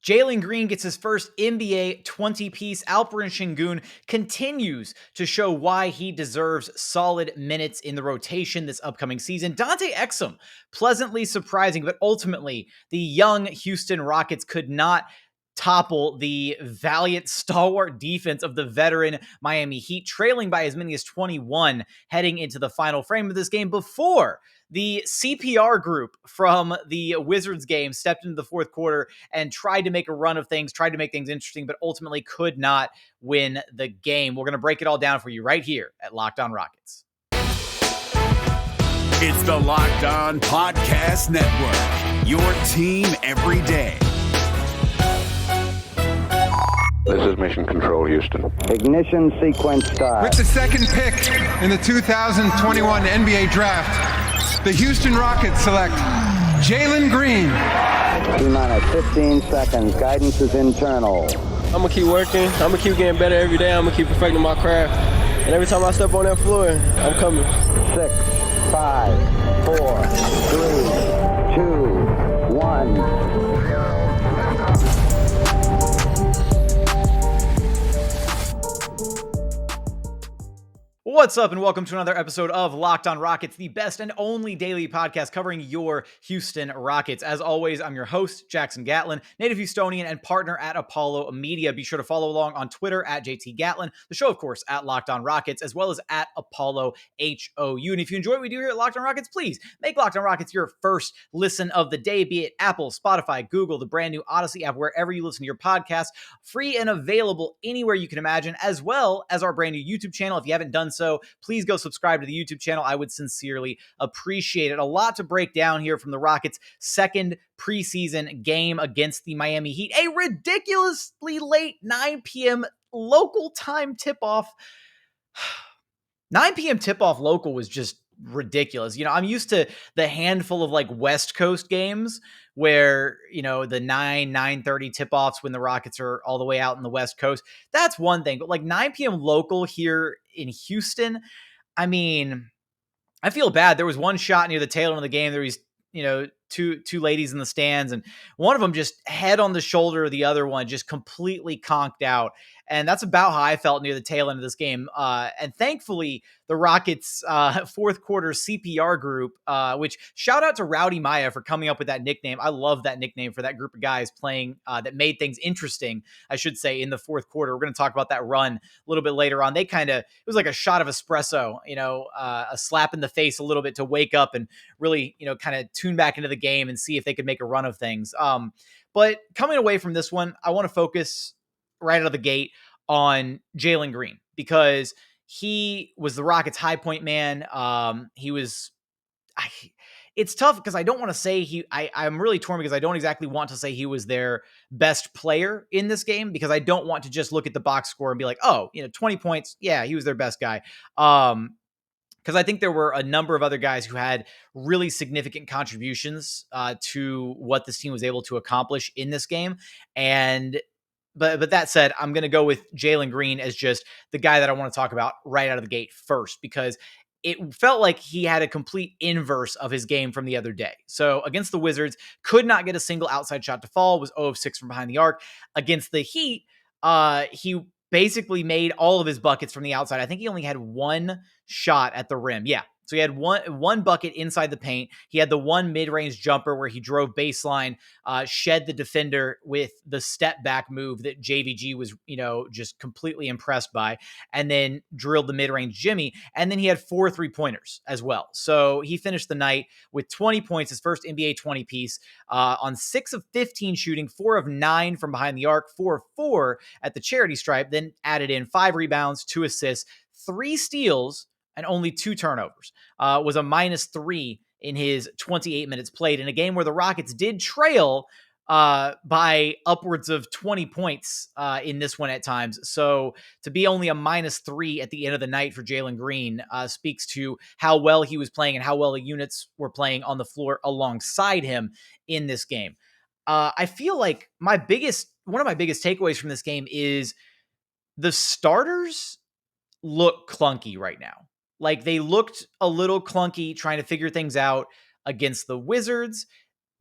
Jalen Green gets his first NBA 20-piece. Alperen Sengun continues to show why he deserves solid minutes in the rotation this upcoming season. Dante Exum, pleasantly surprising, but ultimately the young Houston Rockets could not topple the valiant, stalwart defense of the veteran Miami Heat, trailing by as many as 21 heading into the final frame of this game before the CPR group from the Wizards game stepped into the fourth quarter and tried to make a run of things, tried to make things interesting, but ultimately could not win the game. We're going to break it all down for you right here at Locked On Rockets. It's the Locked On Podcast Network, your team every day. This is Mission Control, Houston. Ignition sequence start. With the second pick in the 2021 NBA Draft, the Houston Rockets select Jalen Green. T-minus 15 seconds. Guidance is internal. I'm going to keep working. I'm going to keep getting better every day. I'm going to keep perfecting my craft. And every time I step on that floor, I'm coming. 6, 5, 4, 3, 2, 1. What's up, and welcome to another episode of Locked On Rockets, the best and only daily podcast covering your Houston Rockets. As always, I'm your host, Jackson Gatlin, native Houstonian and partner at Apollo Media. Be sure to follow along on Twitter at JT Gatlin, the show, of course, at Locked On Rockets, as well as at Apollo HOU. And if you enjoy what we do here at Locked On Rockets, please make Locked On Rockets your first listen of the day, be it Apple, Spotify, Google, the brand new Odyssey app, wherever you listen to your podcasts, free and available anywhere you can imagine, as well as our brand new YouTube channel. If you haven't done so, please go subscribe to the YouTube channel. I would sincerely appreciate it. A lot to break down here from the Rockets' second preseason game against the Miami Heat. A ridiculously late 9 p.m. local time tip-off. 9 p.m. tip-off local was just ridiculous. You know, I'm used to the handful of like West Coast games where, you know, the 9:30 tip-offs when the Rockets are all the way out in the West Coast. That's one thing. But like 9 p.m. local here in Houston, I mean, I feel bad. There was one shot near the tail end of the game. There was, you know, two ladies in the stands, and one of them just head on the shoulder of the other one, just completely conked out. And that's about how I felt near the tail end of this game. And thankfully, the Rockets' fourth quarter CPR group, which shout out to Rowdy Maya for coming up with that nickname. I love that nickname for that group of guys playing that made things interesting, I should say, in the fourth quarter. We're going to talk about that run a little bit later on. It was like a shot of espresso, you know, a slap in the face a little bit to wake up and really, you know, kind of tune back into the game and see if they could make a run of things. But coming away from this one, I want to focus right out of the gate on Jalen Green, because he was the Rockets' high point man. It's tough because I don't want to say I'm really torn because I don't exactly want to say he was their best player in this game, because I don't want to just look at the box score and be like, oh, you know, 20 points. Yeah, he was their best guy. Because I think there were a number of other guys who had really significant contributions to what this team was able to accomplish in this game. But that said, I'm going to go with Jalen Green as just the guy that I want to talk about right out of the gate first, because it felt like he had a complete inverse of his game from the other day. So against the Wizards, could not get a single outside shot to fall, was 0 of 6 from behind the arc. Against the Heat, he basically made all of his buckets from the outside. I think he only had one shot at the rim. Yeah. So he had one bucket inside the paint. He had the one mid-range jumper where he drove baseline, shed the defender with the step back move that JVG was, you know, just completely impressed by, and then drilled the mid-range Jimmy. And then he had 4 3-pointers as well. So he finished the night with 20 points, his first NBA 20 piece, on 6 of 15 shooting, 4 of 9 from behind the arc, 4 of 4 at the charity stripe, then added in 5 rebounds, 2 assists, 3 steals, and only 2 turnovers. Was a -3 in his 28 minutes played in a game where the Rockets did trail by upwards of 20 points in this one at times. So to be only a -3 at the end of the night for Jalen Green speaks to how well he was playing and how well the units were playing on the floor alongside him in this game. I feel like one of my biggest takeaways from this game is the starters look clunky right now. Like, they looked a little clunky trying to figure things out against the Wizards.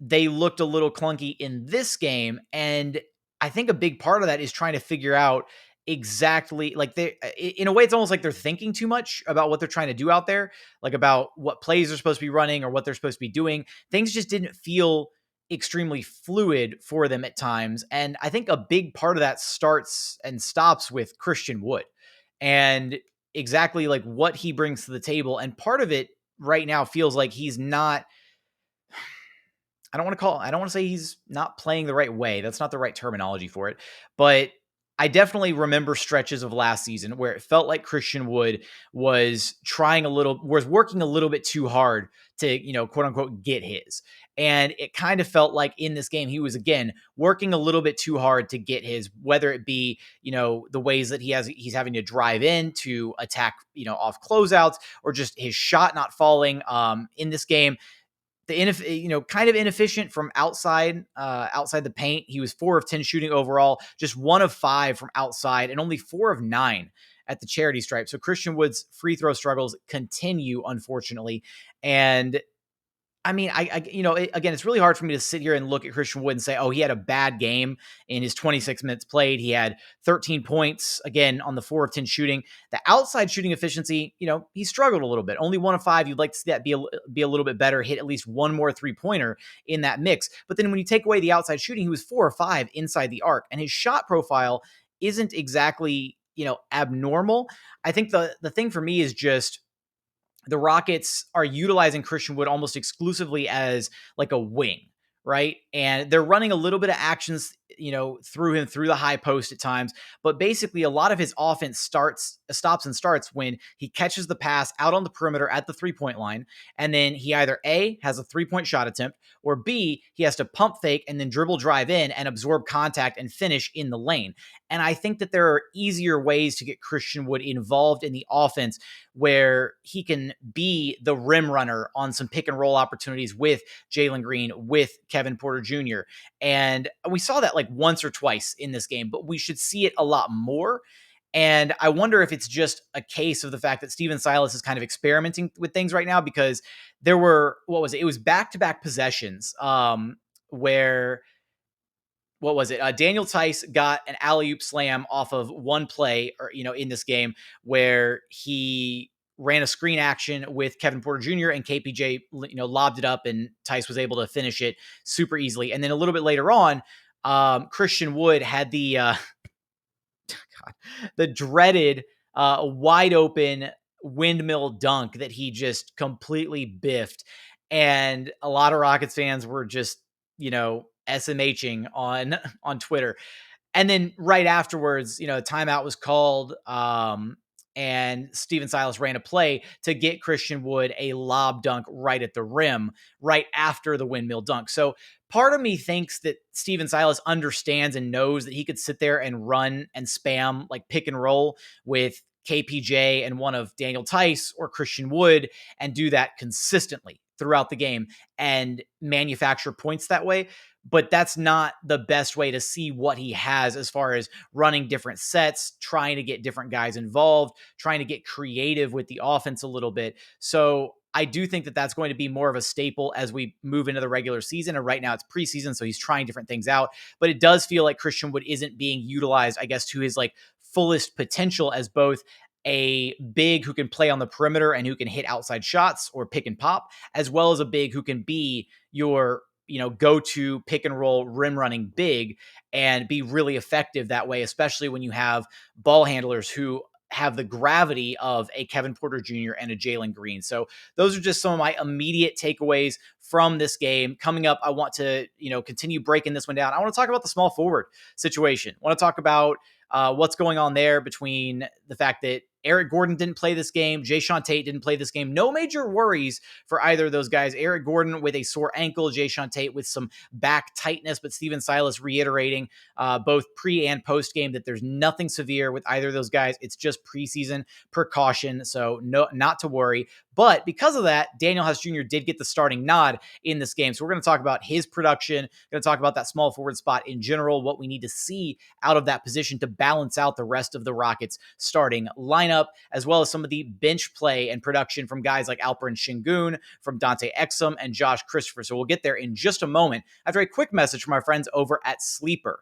They looked a little clunky in this game. And I think a big part of that is trying to figure out exactly, like, they, in a way, it's almost like they're thinking too much about what they're trying to do out there, like about what plays they're supposed to be running or what they're supposed to be doing. Things just didn't feel extremely fluid for them at times. And I think a big part of that starts and stops with Christian Wood and exactly like what he brings to the table. And part of it right now feels like he's not, I don't want to say he's not playing the right way. That's not the right terminology for it. But I definitely remember stretches of last season where it felt like Christian Wood was working a little bit too hard to, quote unquote, get his. And it kind of felt like in this game, he was, again, working a little bit too hard to get his, whether it be, the ways that he's having to drive in to attack, off closeouts, or just his shot not falling in this game. Kind of inefficient from outside the paint. He was 4 of 10 shooting overall, just 1 of 5 from outside, and only 4 of 9 at the charity stripe. So Christian Wood's free throw struggles continue, unfortunately. And I mean, again, it's really hard for me to sit here and look at Christian Wood and say, oh, he had a bad game in his 26 minutes played. He had 13 points, again, on the 4 of 10 shooting. The outside shooting efficiency, he struggled a little bit. Only 1 of 5. You'd like to see that be a little bit better, hit at least one more three-pointer in that mix. But then when you take away the outside shooting, he was 4 or 5 inside the arc. And his shot profile isn't exactly, abnormal. I think the thing for me is just, the Rockets are utilizing Christian Wood almost exclusively as like a wing, right? And they're running a little bit of actions, through him through the high post at times. But basically, a lot of his offense stops and starts when he catches the pass out on the perimeter at the 3-point line. And then he either A, has a 3-point shot attempt, or B, he has to pump fake and then dribble drive in and absorb contact and finish in the lane. And I think that there are easier ways to get Christian Wood involved in the offense where he can be the rim runner on some pick and roll opportunities with Jalen Green, with Kevin Porter Jr. And we saw that like once or twice in this game, but we should see it a lot more. And I wonder if it's just a case of the fact that Steven Silas is kind of experimenting with things right now, because there were, it was back-to-back possessions where, Daniel Tice got an alley-oop slam off of one play, or, in this game, where he ran a screen action with Kevin Porter Jr. and KPJ, lobbed it up, and Tice was able to finish it super easily. And then a little bit later on, Christian Wood had the dreaded wide open windmill dunk that he just completely biffed. And a lot of Rockets fans were just, SMHing on Twitter. And then right afterwards, timeout was called, and Steven Silas ran a play to get Christian Wood a lob dunk right at the rim, right after the windmill dunk. So part of me thinks that Steven Silas understands and knows that he could sit there and run and spam like pick and roll with KPJ and one of Daniel Tice or Christian Wood and do that consistently throughout the game and manufacture points that way. But that's not the best way to see what he has as far as running different sets, trying to get different guys involved, trying to get creative with the offense a little bit. So I do think that that's going to be more of a staple as we move into the regular season. And right now it's preseason, so he's trying different things out. But it does feel like Christian Wood isn't being utilized, I guess, to his like fullest potential as both a big who can play on the perimeter and who can hit outside shots or pick and pop, as well as a big who can be your go-to pick and roll rim running big and be really effective that way, especially when you have ball handlers who have the gravity of a Kevin Porter Jr. and a Jalen Green. So those are just some of my immediate takeaways from this game. Coming up, I want to, continue breaking this one down. I want to talk about the small forward situation. I want to talk about what's going on there between the fact that Eric Gordon didn't play this game. Jae'Sean Tate didn't play this game. No major worries for either of those guys. Eric Gordon with a sore ankle, Jae'Sean Tate with some back tightness, but Steven Silas reiterating both pre and post game that there's nothing severe with either of those guys. It's just preseason precaution. So no, not to worry. But because of that, Danuel House Jr. did get the starting nod in this game. So we're going to talk about his production, going to talk about that small forward spot in general, what we need to see out of that position to balance out the rest of the Rockets starting lineup, as well as some of the bench play and production from guys like Alperen Sengun, from Dante Exum, and Josh Christopher. So we'll get there in just a moment after a quick message from our friends over at Sleeper.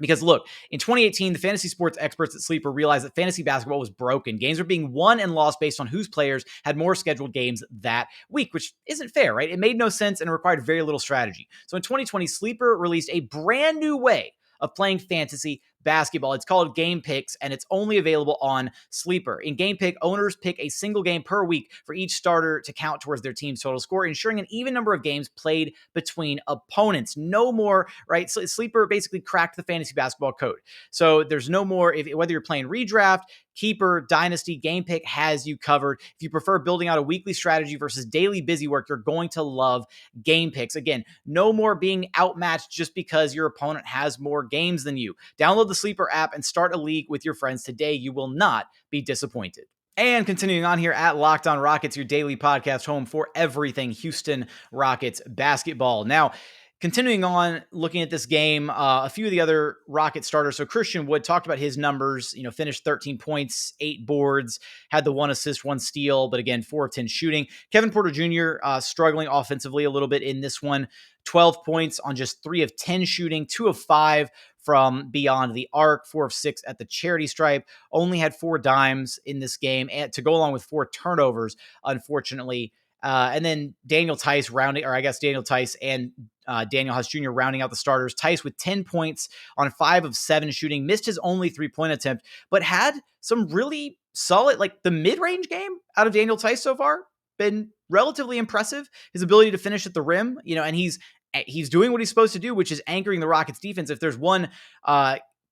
Because look, in 2018, the fantasy sports experts at Sleeper realized that fantasy basketball was broken. Games were being won and lost based on whose players had more scheduled games that week, which isn't fair, right? It made no sense and required very little strategy. So in 2020, Sleeper released a brand new way of playing fantasy basketball. It's called Game Picks, and it's only available on Sleeper. In Game Pick, owners pick a single game per week for each starter to count towards their team's total score, ensuring an even number of games played between opponents. No more, right? So Sleeper basically cracked the fantasy basketball code. So there's no more, whether you're playing redraft, keeper, dynasty, Game Pick has you covered. If you prefer building out a weekly strategy versus daily busy work, you're going to love Game Picks. Again, no more being outmatched just because your opponent has more games than you. Download the Sleeper app and start a league with your friends today. You will not be disappointed. And continuing on here at Locked On Rockets, your daily podcast home for everything Houston Rockets basketball. Now, continuing on, looking at this game, a few of the other Rocket starters. So Christian Wood, talked about his numbers, finished 13 points, 8 boards, had the 1 assist, 1 steal, but again, 4 of 10 shooting. Kevin Porter Jr. Struggling offensively a little bit in this one, 12 points on just 3 of 10 shooting, 2 of 5 from beyond the arc, 4 of 6 at the charity stripe, only had 4 dimes in this game, and to go along with 4 turnovers, unfortunately. And then Daniel Tice and Danuel House Jr. rounding out the starters. Tice with 10 points on 5 of 7 shooting, missed his only 3-point attempt, but had some really solid, like the mid-range game out of Daniel Tice so far, been relatively impressive. His ability to finish at the rim, and he's doing what he's supposed to do, which is anchoring the Rockets defense. If there's one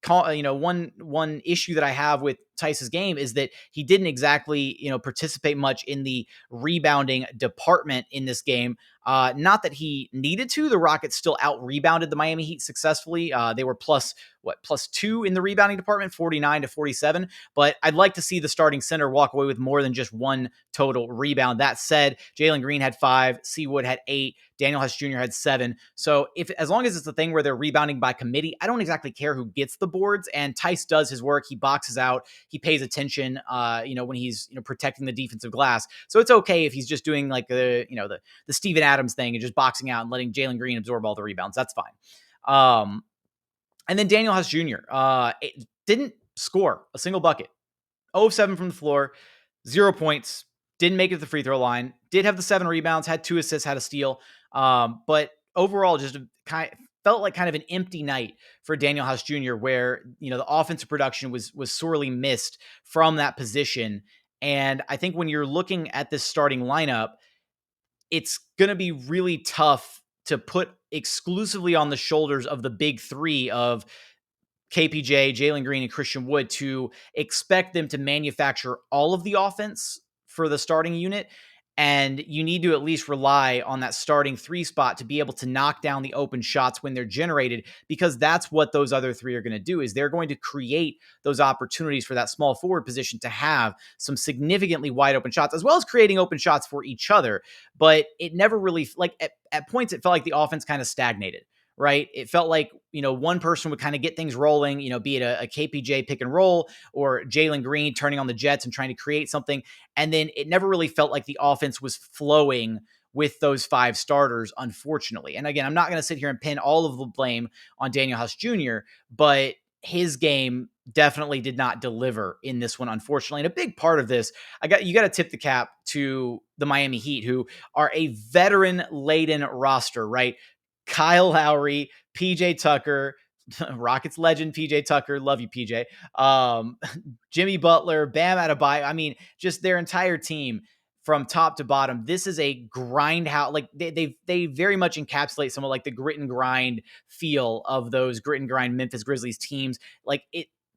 issue that I have with Tice's game is that he didn't exactly, participate much in the rebounding department in this game. Not that he needed to. The Rockets still out-rebounded the Miami Heat successfully. They were plus 2 in the rebounding department, 49-47. But I'd like to see the starting center walk away with more than just 1 total rebound. That said, Jalen Green had 5, C. Wood had 8, Danuel House Jr. had 7. So as long as it's a thing where they're rebounding by committee, I don't exactly care who gets the boards. And Tice does his work. He boxes out. He pays attention, when he's protecting the defensive glass. So it's okay if he's just doing like the Steven Adams thing and just boxing out and letting Jalen Green absorb all the rebounds. That's fine. And then Danuel House Jr. Didn't score a single bucket. 0 of 7 from the floor, 0 points, didn't make it to the free throw line, did have the 7 rebounds, had 2 assists, had a steal. But overall, just felt like kind of an empty night for Danuel House Jr., where, the offensive production was sorely missed from that position. And I think when you're looking at this starting lineup, it's going to be really tough to put exclusively on the shoulders of the big 3 of KPJ, Jalen Green, and Christian Wood to expect them to manufacture all of the offense for the starting unit. And you need to at least rely on that starting 3 spot to be able to knock down the open shots when they're generated, because that's what those other 3 are going to do, is they're going to create those opportunities for that small forward position to have some significantly wide open shots, as well as creating open shots for each other. But it never really, at points, it felt like the offense kind of stagnated. Right? It felt like, one person would kind of get things rolling, be it a KPJ pick and roll or Jalen Green turning on the Jets and trying to create something. And then it never really felt like the offense was flowing with those 5 starters, unfortunately. And again, I'm not going to sit here and pin all of the blame on Danuel House Jr., but his game definitely did not deliver in this one, unfortunately. And a big part of this, you got to tip the cap to the Miami Heat, who are a veteran-laden roster, right? Kyle Lowry, PJ Tucker, Rockets legend PJ Tucker, love you PJ, Jimmy Butler, Bam Adebayo. I mean, just their entire team from top to bottom. This is a grind house. Like they very much encapsulate some of like the grit and grind feel of those grit and grind Memphis Grizzlies teams. Like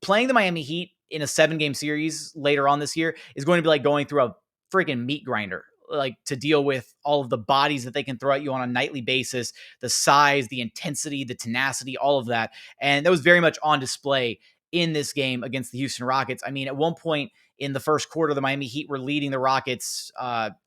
playing the Miami Heat in a 7-game series later on this year is going to be like going through a freaking meat grinder, like to deal with all of the bodies that they can throw at you on a nightly basis, the size, the intensity, the tenacity, all of that. And that was very much on display in this game against the Houston Rockets. I mean, at one point in the first quarter, the Miami Heat were leading the Rockets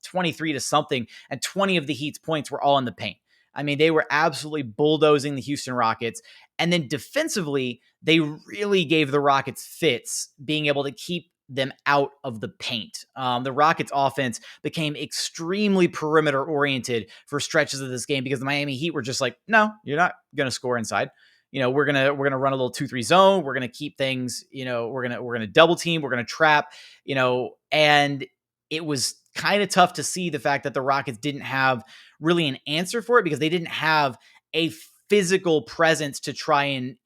23 to something, and 20 of the Heat's points were all in the paint. I mean, they were absolutely bulldozing the Houston Rockets. And then defensively, they really gave the Rockets fits, being able to keep them out of the paint. The Rockets offense became extremely perimeter oriented for stretches of this game because the Miami Heat were just like, no, you're not going to score inside. we're gonna run a little 2-3 zone. We're gonna keep things, we're gonna double team. We're gonna trap, and it was kind of tough to see the fact that the Rockets didn't have really an answer for it because they didn't have a physical presence to try and,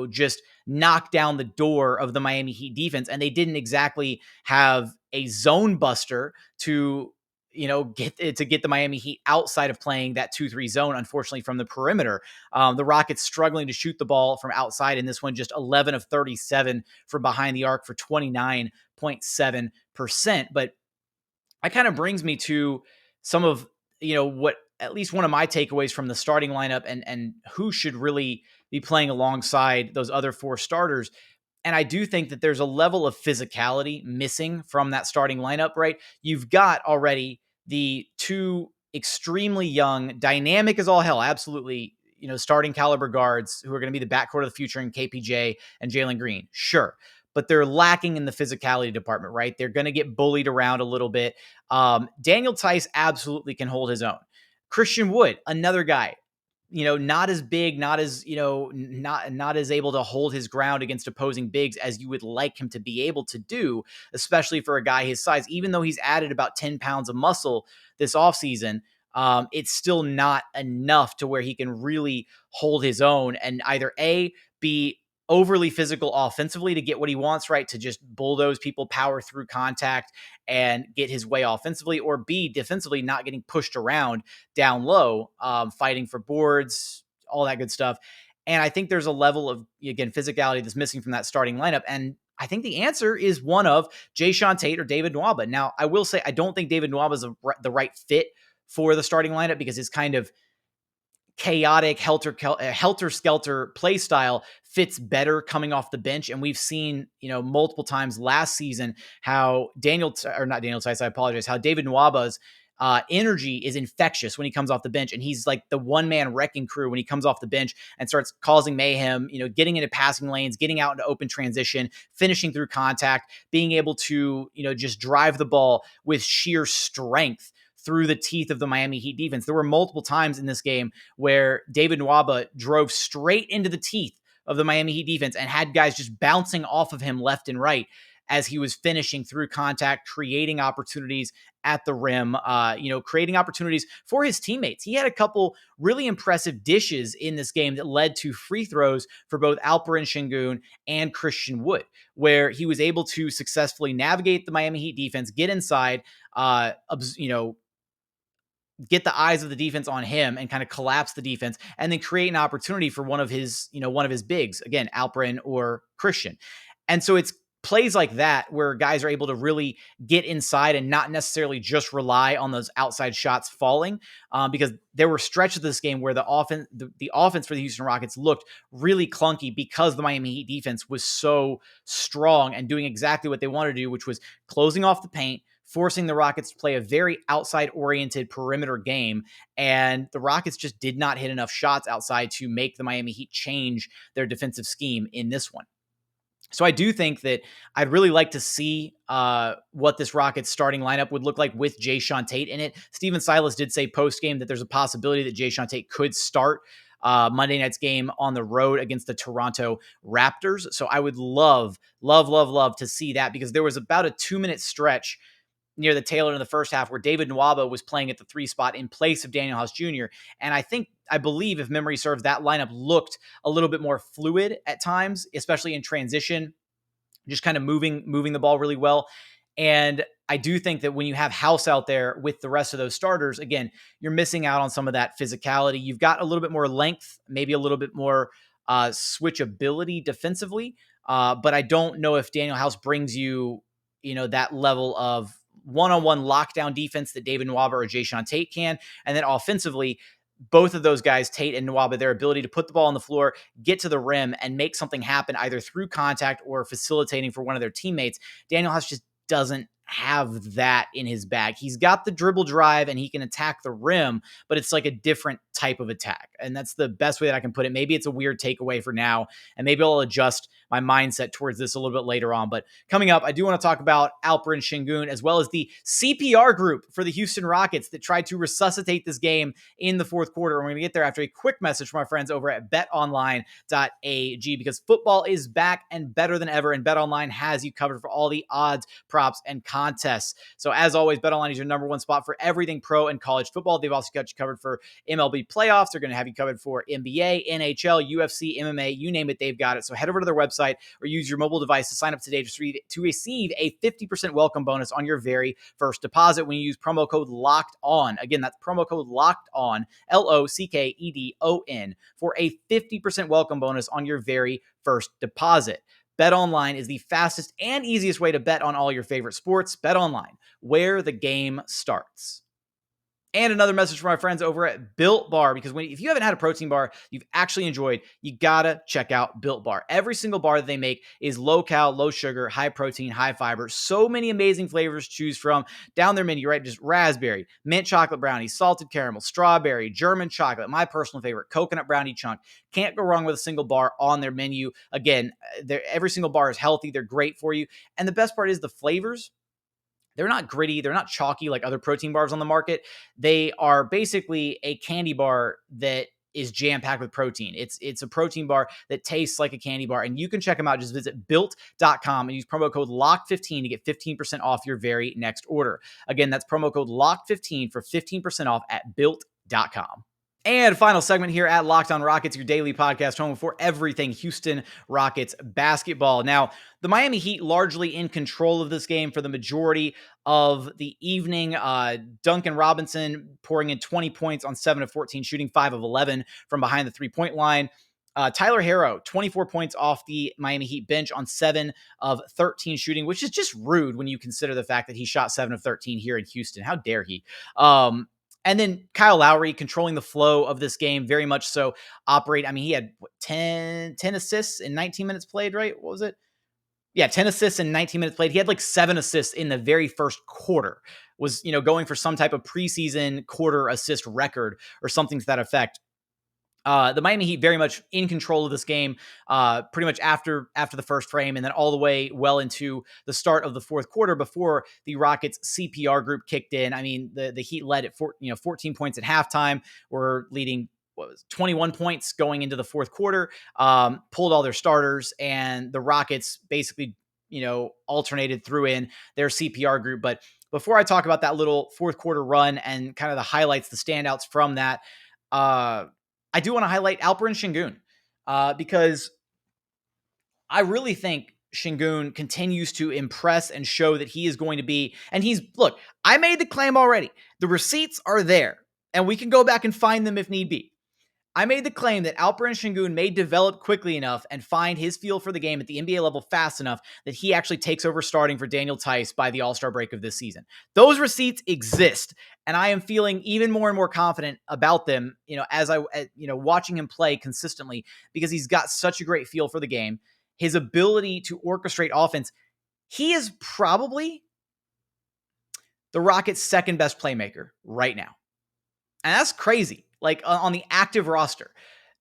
just knock down the door of the Miami Heat defense. And they didn't exactly have a zone buster to, get the Miami Heat outside of playing that 2-3 zone, unfortunately, from the perimeter. The Rockets struggling to shoot the ball from outside in this one, just 11 of 37 from behind the arc for 29.7%. But that kind of brings me to some of, what at least one of my takeaways from the starting lineup and who should really be playing alongside those other four starters. And I do think that there's a level of physicality missing from that starting lineup, right? You've got already the two extremely young, dynamic as all hell, absolutely, starting caliber guards who are going to be the backcourt of the future in KPJ and Jalen Green. Sure. But they're lacking in the physicality department, right? They're going to get bullied around a little bit. Daniel Theis absolutely can hold his own. Christian Wood, another guy, not as big, not as, not as able to hold his ground against opposing bigs as you would like him to be able to do, especially for a guy his size. Even though he's added about 10 pounds of muscle this offseason, it's still not enough to where he can really hold his own and either be overly physical offensively to get what he wants, right? To just bulldoze people, power through contact and get his way offensively, or B, defensively, not getting pushed around down low, fighting for boards, all that good stuff. And I think there's a level of, again, physicality that's missing from that starting lineup. And I think the answer is one of Jae'Sean Tate or David Nwaba. Now, I will say, I don't think David Nwaba is the right fit for the starting lineup because his kind of chaotic helter-skelter play style fits better coming off the bench. And we've seen, multiple times last season how how David Nwaba's energy is infectious when he comes off the bench. And he's like the one-man wrecking crew when he comes off the bench and starts causing mayhem, getting into passing lanes, getting out into open transition, finishing through contact, being able to, just drive the ball with sheer strength through the teeth of the Miami Heat defense. There were multiple times in this game where David Nwaba drove straight into the teeth of the Miami Heat defense and had guys just bouncing off of him left and right as he was finishing through contact, creating opportunities at the rim, creating opportunities for his teammates. He had a couple really impressive dishes in this game that led to free throws for both Alperen Sengun and Christian Wood, where he was able to successfully navigate the Miami Heat defense, get inside, get the eyes of the defense on him and kind of collapse the defense and then create an opportunity for one of his bigs, again, Alperen or Christian. And so it's plays like that where guys are able to really get inside and not necessarily just rely on those outside shots falling, because there were stretches of this game where the offense for the Houston Rockets looked really clunky because the Miami Heat defense was so strong and doing exactly what they wanted to do, which was closing off the paint, forcing the Rockets to play a very outside-oriented perimeter game, and the Rockets just did not hit enough shots outside to make the Miami Heat change their defensive scheme in this one. So I do think that I'd really like to see what this Rockets starting lineup would look like with Jae'Sean Tate in it. Steven Silas did say post-game that there's a possibility that Jae'Sean Tate could start Monday night's game on the road against the Toronto Raptors. So I would love to see that, because there was about a 2-minute stretch near the tail end of the first half where David Nwaba was playing at the 3 spot in place of Danuel House Jr. And I believe, if memory serves, that lineup looked a little bit more fluid at times, especially in transition, just kind of moving the ball really well. And I do think that when you have House out there with the rest of those starters, again, you're missing out on some of that physicality. You've got a little bit more length, maybe a little bit more switchability defensively. But I don't know if Danuel House brings you, that level of one-on-one lockdown defense that David Nwaba or Jae'Sean Tate can. And then offensively, both of those guys, Tate and Nwaba, their ability to put the ball on the floor, get to the rim, and make something happen either through contact or facilitating for one of their teammates. Danuel House just doesn't have that in his bag. He's got the dribble drive and he can attack the rim, but it's like a different type of attack. And that's the best way that I can put it. Maybe it's a weird takeaway for now, and maybe I'll adjust my mindset towards this a little bit later on. But coming up, I do want to talk about Alperen Sengun as well as the CPR group for the Houston Rockets that tried to resuscitate this game in the fourth quarter. We're going to get there after a quick message from our friends over at betonline.ag, because football is back and better than ever, and BetOnline has you covered for all the odds, props, and contests. So as always, BetOnline is your number one spot for everything pro and college football. They've also got you covered for MLB playoffs. They're going to have you covered for NBA, NHL, UFC, MMA, you name it, they've got it. So head over to their website or use your mobile device to sign up today to receive a 50% welcome bonus on your very first deposit when you use promo code Locked On. Again, that's promo code Locked On, LOCKEDON, for a 50% welcome bonus on your very first deposit. BetOnline is the fastest and easiest way to bet on all your favorite sports. BetOnline, where the game starts. And another message from our friends over at Built Bar, because if you haven't had a protein bar you've actually enjoyed, you gotta check out Built Bar. Every single bar that they make is low cal, low sugar, high protein, high fiber. So many amazing flavors to choose from down their menu, right? Just raspberry, mint chocolate brownie, salted caramel, strawberry, German chocolate, my personal favorite, coconut brownie chunk. Can't go wrong with a single bar on their menu. Again, every single bar is healthy. They're great for you. And the best part is the flavors. They're not gritty. They're not chalky like other protein bars on the market. They are basically a candy bar that is jam-packed with protein. It's a protein bar that tastes like a candy bar, and you can check them out. Just visit built.com and use promo code LOCK15 to get 15% off your very next order. Again, that's promo code LOCK15 for 15% off at built.com. And final segment here at Locked On Rockets, your daily podcast home for everything Houston Rockets basketball. Now, the Miami Heat largely in control of this game for the majority of the evening. Duncan Robinson pouring in 20 points on 7 of 14 shooting, 5 of 11 from behind the three-point line. Tyler Herro, 24 points off the Miami Heat bench on 7 of 13 shooting, which is just rude when you consider the fact that he shot 7 of 13 here in Houston. How dare he? And then Kyle Lowry controlling the flow of this game, very much so. He had 10 assists in 19 minutes played, right? What was it? Yeah, 10 assists in 19 minutes played. He had like 7 assists in the very first quarter. Was, going for some type of preseason quarter assist record or something to that effect. The Miami Heat very much in control of this game, pretty much after the first frame, and then all the way well into the start of the fourth quarter before the Rockets CPR group kicked in. I mean, the Heat led at 14 points at halftime. Were leading 21 points going into the fourth quarter. Pulled all their starters, and the Rockets basically alternated threw in their CPR group. But before I talk about that little fourth quarter run and kind of the highlights, the standouts from that, I do want to highlight Alperen Sengun because I really think Sengun continues to impress and show that he is going to be, and look, I made the claim already. The receipts are there, and we can go back and find them if need be. I made the claim that Alperen Sengun may develop quickly enough and find his feel for the game at the NBA level fast enough that he actually takes over starting for Daniel Theis by the All-Star break of this season. Those receipts exist, and I am feeling even more and more confident about them, as watching him play consistently, because he's got such a great feel for the game. His ability to orchestrate offense. He is probably the Rockets' second best playmaker right now. And that's crazy. Like on the active roster,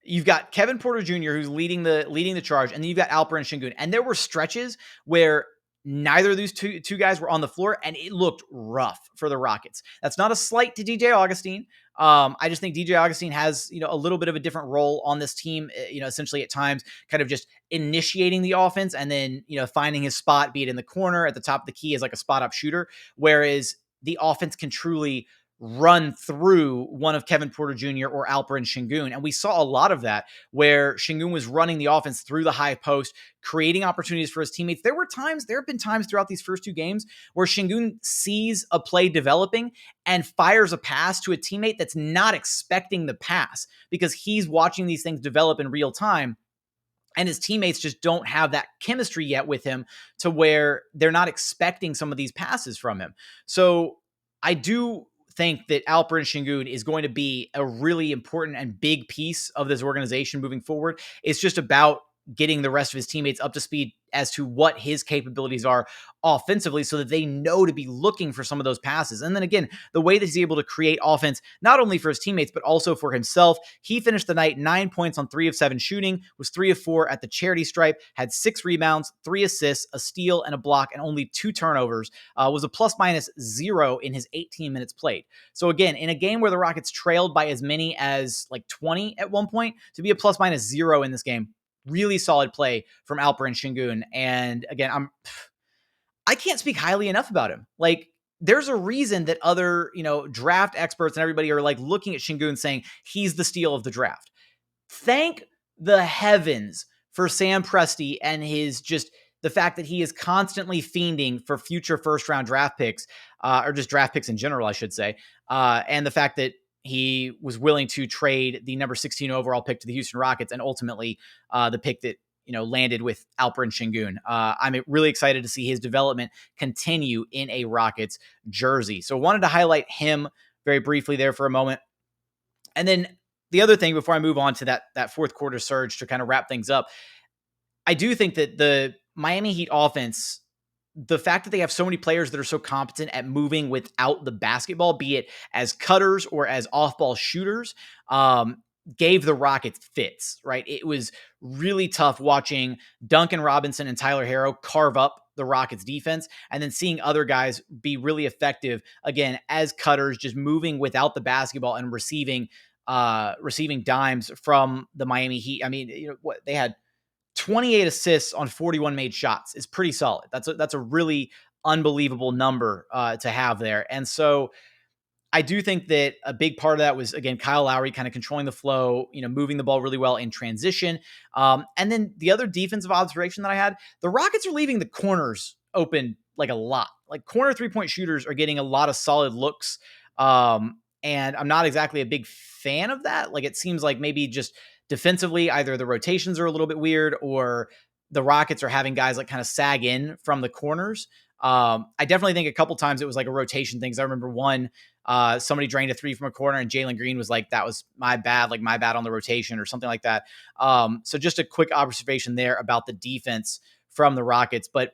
you've got Kevin Porter Jr., who's leading the charge, and then you've got Alperen Sengun. And there were stretches where neither of these two guys were on the floor, and it looked rough for the Rockets. That's not a slight to DJ Augustin. I just think DJ Augustin has a little bit of a different role on this team. Essentially at times, kind of just initiating the offense and then finding his spot, be it in the corner, at the top of the key as like a spot up shooter, whereas the offense can truly run through one of Kevin Porter Jr. or Alperen Sengun. And we saw a lot of that where Sengun was running the offense through the high post, creating opportunities for his teammates. There have been times throughout these first two games where Sengun sees a play developing and fires a pass to a teammate that's not expecting the pass because he's watching these things develop in real time. And his teammates just don't have that chemistry yet with him to where they're not expecting some of these passes from him. So I do think that Alperen Sengun is going to be a really important and big piece of this organization moving forward. It's just about getting the rest of his teammates up to speed as to what his capabilities are offensively so that they know to be looking for some of those passes. And then again, the way that he's able to create offense, not only for his teammates, but also for himself. He finished the night 9 points on 3 of 7 shooting, was 3 of 4 at the charity stripe, had 6 rebounds, 3 assists, a steal, and a block, and only 2 turnovers, was a plus-minus-0 in his 18 minutes played. So again, in a game where the Rockets trailed by as many as like 20 at one point, to be a plus-minus-0 in this game, really solid play from Alperen Sengun. And again, I can't speak highly enough about him. Like, there's a reason that other, draft experts and everybody are like looking at Sengun saying he's the steal of the draft. Thank the heavens for Sam Presti and the fact that he is constantly fiending for future first round draft picks, or just draft picks in general, I should say. And the fact that he was willing to trade the number 16 overall pick to the Houston Rockets and ultimately the pick that landed with Alperen Sengun. I'm really excited to see his development continue in a Rockets jersey. So I wanted to highlight him very briefly there for a moment. And then the other thing before I move on to that fourth quarter surge to kind of wrap things up, I do think that the Miami Heat offense, the fact that they have so many players that are so competent at moving without the basketball, be it as cutters or as off-ball shooters, gave the Rockets fits, right? It was really tough watching Duncan Robinson and Tyler Herro carve up the Rockets defense, and then seeing other guys be really effective, again, as cutters, just moving without the basketball and receiving dimes from the Miami Heat. I mean, they had 28 assists on 41 made shots is pretty solid. That's a really unbelievable number to have there. And so I do think that a big part of that was, again, Kyle Lowry kind of controlling the flow, moving the ball really well in transition. And then the other defensive observation that I had, the Rockets are leaving the corners open like a lot. Like, corner 3-point shooters are getting a lot of solid looks. And I'm not exactly a big fan of that. Like, it seems like maybe just defensively, either the rotations are a little bit weird or the Rockets are having guys like kind of sag in from the corners. I definitely think a couple times it was like a rotation thing. 'Cause I remember one, somebody drained a 3 from a corner and Jalen Green was like, that was my bad on the rotation or something like that. So just a quick observation there about the defense from the Rockets. But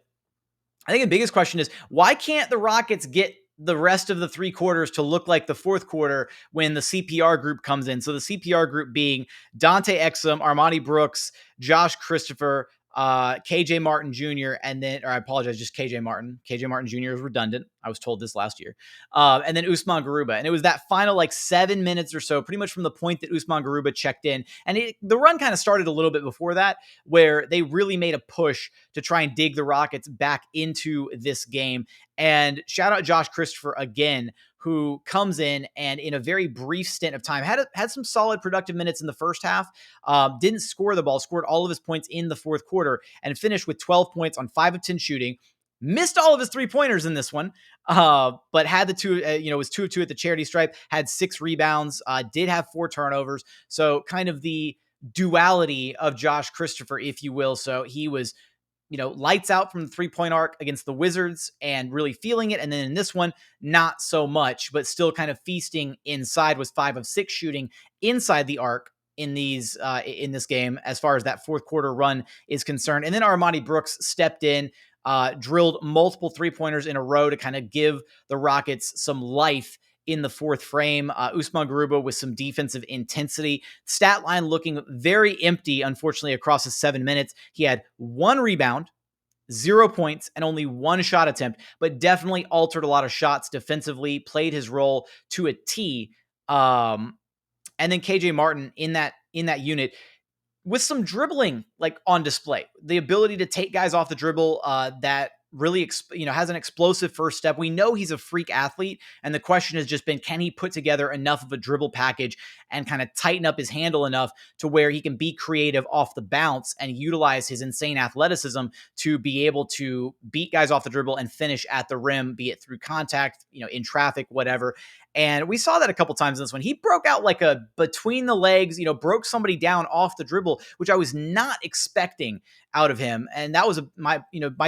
I think the biggest question is, why can't the Rockets get the rest of the 3 quarters to look like the fourth quarter when the CPR group comes in? So the CPR group being Dante Exum, Armani Brooks, Josh Christopher, KJ Martin Jr., and then, or I apologize, just KJ Martin. KJ Martin Jr. is redundant. I was told this last year. And then Usman Garuba. And it was that final 7 minutes or so, pretty much from the point that Usman Garuba checked in. And the run kind of started a little bit before that, where they really made a push to try and dig the Rockets back into this game. And shout out Josh Christopher again, who comes in and in a very brief stint of time had some solid productive minutes in the first half, didn't score the ball, scored all of his points in the fourth quarter, and finished with 12 points on 5 of 10 shooting. Missed all of his 3-pointers in this one, but had the 2, was 2 of 2 at the charity stripe, had 6 rebounds, did have 4 turnovers. So kind of the duality of Josh Christopher, if you will. So he was lights out from the 3-point arc against the Wizards and really feeling it. And then in this one, not so much, but still kind of feasting inside, was 5 of 6 shooting inside the arc in this game, as far as that fourth quarter run is concerned. And then Armani Brooks stepped in, drilled multiple 3-pointers in a row to kind of give the Rockets some life in the fourth frame. Usman Garuba with some defensive intensity. Stat line looking very empty, unfortunately, across his 7 minutes. He had 1 rebound, 0 points, and only 1 shot attempt, but definitely altered a lot of shots defensively, played his role to a T. And then KJ Martin in that unit with some dribbling on display. The ability to take guys off the dribble that really, has an explosive first step. We know he's a freak athlete, and the question has just been, can he put together enough of a dribble package and kind of tighten up his handle enough to where he can be creative off the bounce and utilize his insane athleticism to be able to beat guys off the dribble and finish at the rim, be it through contact, in traffic, whatever. And we saw that a couple times in this one. He broke out like a between the legs, broke somebody down off the dribble, which I was not expecting out of him. And that was my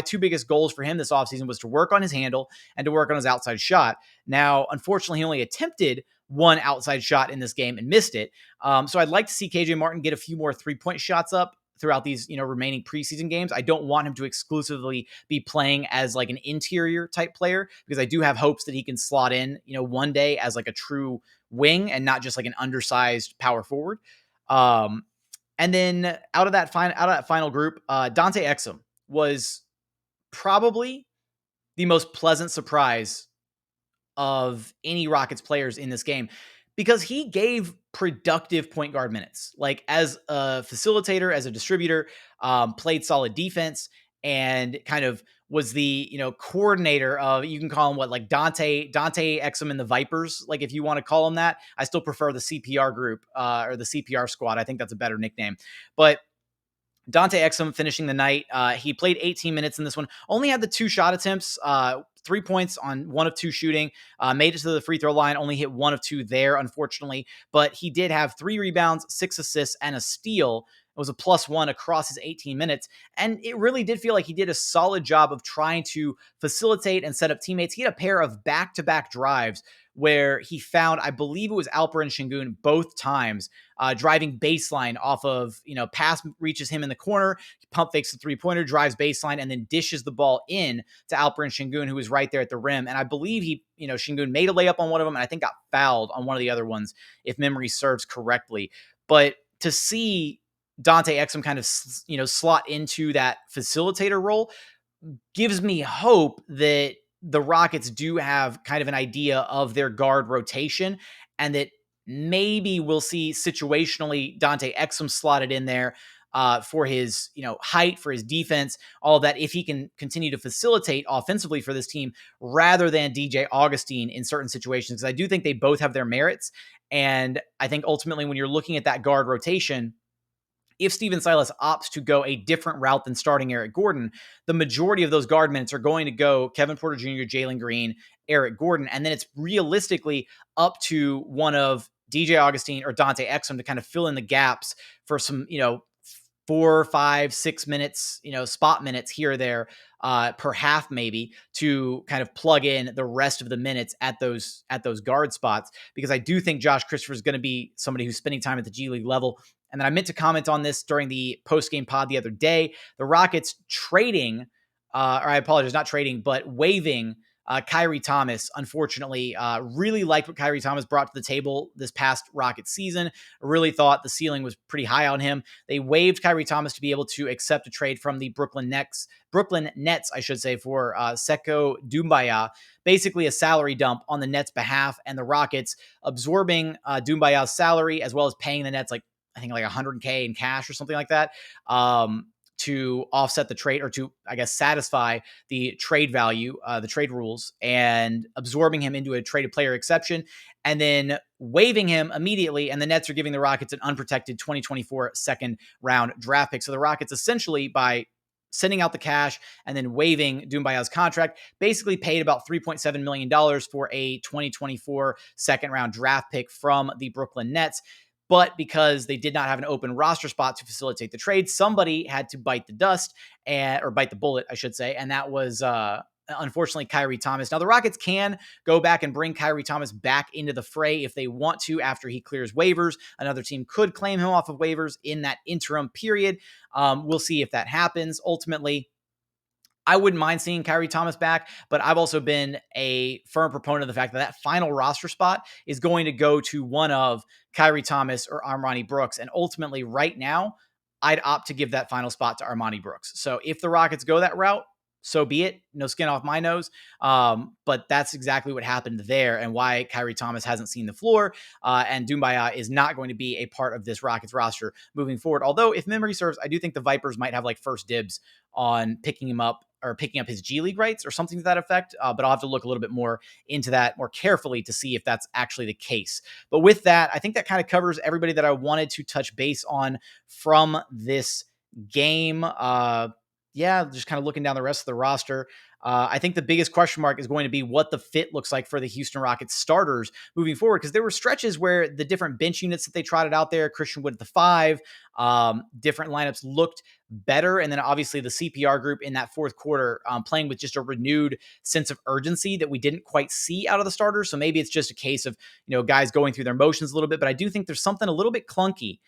2 biggest goals for him this offseason was to work on his handle and to work on his outside shot. Now, unfortunately, he only attempted 1 outside shot in this game and missed it. So I'd like to see KJ Martin get a few more 3-point shots up throughout these, remaining preseason games. I don't want him to exclusively be playing as like an interior type player, because I do have hopes that he can slot in, one day as like a true wing and not just like an undersized power forward. And then out of that final group, Dante Exum was probably the most pleasant surprise of any Rockets players in this game, because he gave productive point guard minutes, like as a facilitator, as a distributor, played solid defense, and kind of was the, coordinator of, you can call him what, like Dante Exum and the Vipers, like if you want to call him that. I still prefer the CPR group, or the CPR squad. I think that's a better nickname. But Dante Exum finishing the night. He played 18 minutes in this one, only had the 2 shot attempts, 3 points on 1 of 2 shooting, made it to the free throw line, only hit 1 of 2 there, unfortunately. But he did have 3 rebounds, 6 assists, and a steal. It was a +1 across his 18 minutes. And it really did feel like he did a solid job of trying to facilitate and set up teammates. He had a pair of back-to-back drives where he found, I believe it was Alperen Sengun both times, driving baseline off of, pass reaches him in the corner, pump fakes the 3-pointer, drives baseline, and then dishes the ball in to Alperen Sengun, who was right there at the rim. And I believe Sengun made a layup on one of them, and I think got fouled on one of the other ones, if memory serves correctly. But to see Dante Exum kind of, slot into that facilitator role gives me hope that the Rockets do have kind of an idea of their guard rotation, and that maybe we'll see situationally Dante Exum slotted in there for his, height, for his defense, all of that, if he can continue to facilitate offensively for this team rather than DJ Augustine in certain situations. Because I do think they both have their merits. And I think ultimately when you're looking at that guard rotation, if Steven Silas opts to go a different route than starting Eric Gordon, the majority of those guard minutes are going to go Kevin Porter Jr., Jalen Green, Eric Gordon. And then it's realistically up to one of DJ Augustine or Dante Exum to kind of fill in the gaps for some, 4, 5, 6 minutes, spot minutes here or there, per half maybe, to kind of plug in the rest of the minutes at those guard spots. Because I do think Josh Christopher is going to be somebody who's spending time at the G League level. And then I meant to comment on this during the post-game pod the other day. The Rockets trading, or I apologize, not trading, but waiving Kyrie Thomas, unfortunately. Really liked what Kyrie Thomas brought to the table this past Rockets season. I really thought the ceiling was pretty high on him. They waived Kyrie Thomas to be able to accept a trade from the Brooklyn Nets, I should say, for Sekou Doumbouya, basically a salary dump on the Nets' behalf, and the Rockets absorbing Doumbaya's salary, as well as paying the Nets I think like $100K in cash or something like that, to offset the trade, or to, I guess, satisfy the trade value, the trade rules, and absorbing him into a traded player exception, and then waiving him immediately. And the Nets are giving the Rockets an unprotected 2024 second round draft pick. So the Rockets, essentially, by sending out the cash and then waiving Doumbaya's contract, basically paid about $3.7 million for a 2024 second round draft pick from the Brooklyn Nets. But because they did not have an open roster spot to facilitate the trade, somebody had to bite the dust, or bite the bullet, I should say. And that was, unfortunately, Kyrie Thomas. Now, the Rockets can go back and bring Kyrie Thomas back into the fray if they want to after he clears waivers. Another team could claim him off of waivers in that interim period. We'll see if that happens. Ultimately, I wouldn't mind seeing Kyrie Thomas back, but I've also been a firm proponent of the fact that that final roster spot is going to go to one of Kyrie Thomas or Armani Brooks. And ultimately, right now, I'd opt to give that final spot to Armani Brooks. So if the Rockets go that route, so be it. No skin off my nose. But that's exactly what happened there, and why Kyrie Thomas hasn't seen the floor. And Doumbouya is not going to be a part of this Rockets roster moving forward. Although, if memory serves, I do think the Vipers might have like first dibs on picking him up, or picking up his G League rights or something to that effect. But I'll have to look a little bit more into that more carefully to see if that's actually the case. But with that, I think that kind of covers everybody that I wanted to touch base on from this game. Just kind of looking down the rest of the roster. I think the biggest question mark is going to be what the fit looks like for the Houston Rockets starters moving forward, because there were stretches where the different bench units that they trotted out there, Christian Wood at the 5, different lineups looked better. And then obviously the CPR group in that fourth quarter, playing with just a renewed sense of urgency that we didn't quite see out of the starters. So maybe it's just a case of, guys going through their motions a little bit, but I do think there's something a little bit clunky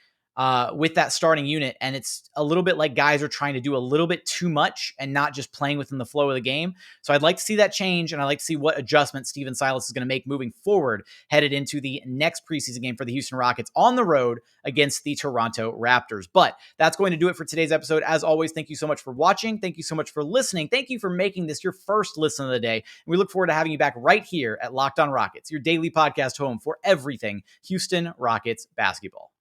with that starting unit. And it's a little bit like guys are trying to do a little bit too much and not just playing within the flow of the game. So I'd like to see that change, and I'd like to see what adjustments Stephen Silas is going to make moving forward, headed into the next preseason game for the Houston Rockets on the road against the Toronto Raptors. But that's going to do it for today's episode. As always, thank you so much for watching. Thank you so much for listening. Thank you for making this your first listen of the day. And we look forward to having you back right here at Locked On Rockets, your daily podcast home for everything Houston Rockets basketball.